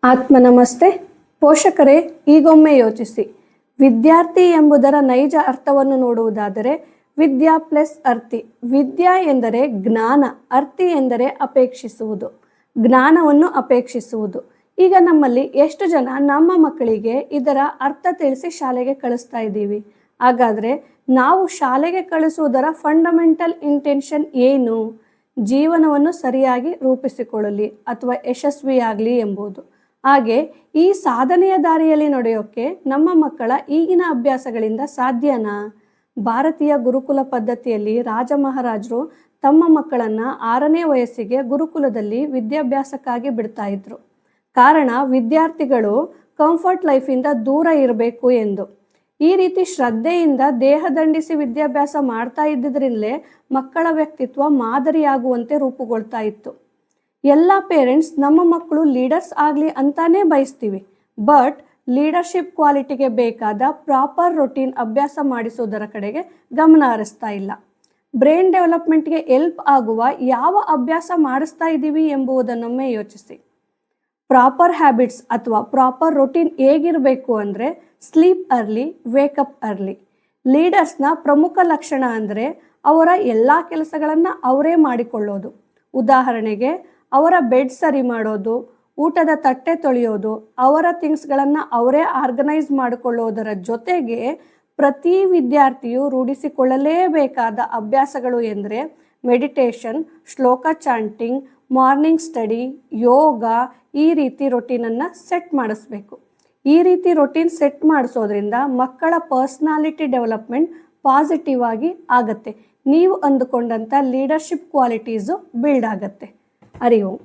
ಆತ್ಮ ನಮಸ್ತೆ. ಪೋಷಕರೇ, ಈಗೊಮ್ಮೆ ಯೋಚಿಸಿ. ವಿದ್ಯಾರ್ಥಿ ಎಂಬುದರ ನೈಜ ಅರ್ಥವನ್ನು ನೋಡುವುದಾದರೆ ವಿದ್ಯಾ ಪ್ಲಸ್ ಅರ್ಥಿ. ವಿದ್ಯಾ ಎಂದರೆ ಜ್ಞಾನ, ಅರ್ಥಿ ಎಂದರೆ ಅಪೇಕ್ಷಿಸುವುದು, ಜ್ಞಾನವನ್ನು ಅಪೇಕ್ಷಿಸುವುದು. ಈಗ ನಮ್ಮಲ್ಲಿ ಎಷ್ಟು ಜನ ನಮ್ಮ ಮಕ್ಕಳಿಗೆ ಇದರ ಅರ್ಥ ತಿಳಿಸಿ ಶಾಲೆಗೆ ಕಳಿಸ್ತಾ ಇದ್ದೀವಿ? ಹಾಗಾದರೆ ನಾವು ಶಾಲೆಗೆ ಕಳಿಸುವುದರ ಫಂಡಮೆಂಟಲ್ ಇಂಟೆನ್ಷನ್ ಏನು? ಜೀವನವನ್ನು ಸರಿಯಾಗಿ ರೂಪಿಸಿಕೊಳ್ಳಲಿ ಅಥವಾ ಯಶಸ್ವಿಯಾಗಲಿ ಎಂಬುದು. ಹಾಗೆ ಈ ಸಾಧನೆಯ ದಾರಿಯಲ್ಲಿ ನಡೆಯೋಕ್ಕೆ ನಮ್ಮ ಮಕ್ಕಳ ಈಗಿನ ಅಭ್ಯಾಸಗಳಿಂದ ಸಾಧ್ಯನಾ? ಭಾರತೀಯ ಗುರುಕುಲ ಪದ್ಧತಿಯಲ್ಲಿ ರಾಜ ಮಹಾರಾಜರು ತಮ್ಮ ಮಕ್ಕಳನ್ನು 6ನೇ ವಯಸ್ಸಿಗೆ ಗುರುಕುಲದಲ್ಲಿ ವಿದ್ಯಾಭ್ಯಾಸಕ್ಕಾಗಿ ಬಿಡ್ತಾ ಇದ್ರು. ಕಾರಣ ವಿದ್ಯಾರ್ಥಿಗಳು ಕಂಫರ್ಟ್ ಲೈಫಿಂದ ದೂರ ಇರಬೇಕು ಎಂದು. ಈ ರೀತಿ ಶ್ರದ್ಧೆಯಿಂದ ದೇಹದಂಡಿಸಿ ವಿದ್ಯಾಭ್ಯಾಸ ಮಾಡ್ತಾ ಇದ್ದಿದ್ರಿಂದಲೇ ಮಕ್ಕಳ ವ್ಯಕ್ತಿತ್ವ ಮಾದರಿಯಾಗುವಂತೆ ರೂಪುಗೊಳ್ತಾ ಇತ್ತು. ಎಲ್ಲ ಪೇರೆಂಟ್ಸ್ ನಮ್ಮ ಮಕ್ಕಳು ಲೀಡರ್ಸ್ ಆಗಲಿ ಅಂತಾನೇ ಬಯಸ್ತೀವಿ. ಬಟ್ ಲೀಡರ್ಶಿಪ್ ಕ್ವಾಲಿಟಿಗೆ ಬೇಕಾದ ಪ್ರಾಪರ್ ರೊಟೀನ್ ಅಭ್ಯಾಸ ಮಾಡಿಸೋದರ ಕಡೆಗೆ ಗಮನ ಹರಿಸ್ತಾ ಇಲ್ಲ. ಬ್ರೈನ್ ಡೆವಲಪ್ಮೆಂಟ್ಗೆ ಹೆಲ್ಪ್ ಆಗುವ ಯಾವ ಅಭ್ಯಾಸ ಮಾಡಿಸ್ತಾ ಇದ್ದೀವಿ ಎಂಬುದನ್ನೊಮ್ಮೆ ಯೋಚಿಸಿ. ಪ್ರಾಪರ್ ಹ್ಯಾಬಿಟ್ಸ್ ಅಥವಾ ಪ್ರಾಪರ್ ರೊಟೀನ್ ಹೇಗಿರಬೇಕು ಅಂದರೆ ಸ್ಲೀಪ್ ಅರ್ಲಿ, ವೇಕಪ್ ಅರ್ಲಿ. ಲೀಡರ್ಸ್ನ ಪ್ರಮುಖ ಲಕ್ಷಣ ಅಂದರೆ ಅವರ ಎಲ್ಲ ಕೆಲಸಗಳನ್ನು ಅವರೇ ಮಾಡಿಕೊಳ್ಳೋದು. ಉದಾಹರಣೆಗೆ ಅವರ ಬೆಡ್ ಸರಿ ಮಾಡೋದು, ಊಟದ ತಟ್ಟೆ ತೊಳೆಯೋದು, ಅವರ ಥಿಂಗ್ಸ್ಗಳನ್ನು ಅವರೇ ಆರ್ಗನೈಸ್ ಮಾಡಿಕೊಳ್ಳೋದರ ಜೊತೆಗೆ ಪ್ರತಿ ವಿದ್ಯಾರ್ಥಿಯು ರೂಢಿಸಿಕೊಳ್ಳಲೇಬೇಕಾದ ಅಭ್ಯಾಸಗಳು ಎಂದರೆ ಮೆಡಿಟೇಷನ್, ಶ್ಲೋಕ ಚಾಂಟಿಂಗ್, ಮಾರ್ನಿಂಗ್ ಸ್ಟಡಿ, ಯೋಗ. ಈ ರೀತಿ ರೊಟೀನನ್ನು ಸೆಟ್ ಮಾಡಿಸ್ಬೇಕು. ಈ ರೀತಿ ರೊಟೀನ್ ಸೆಟ್ ಮಾಡಿಸೋದ್ರಿಂದ ಮಕ್ಕಳ ಪರ್ಸ್ನಾಲಿಟಿ ಡೆವಲಪ್ಮೆಂಟ್ ಪಾಸಿಟಿವ್ ಆಗಿ ಆಗತ್ತೆ. ನೀವು ಅಂದುಕೊಂಡಂಥ ಲೀಡರ್ಶಿಪ್ ಕ್ವಾಲಿಟೀಸು ಬಿಲ್ಡ್ ಆಗತ್ತೆ. ಹರಿ ಓಂ.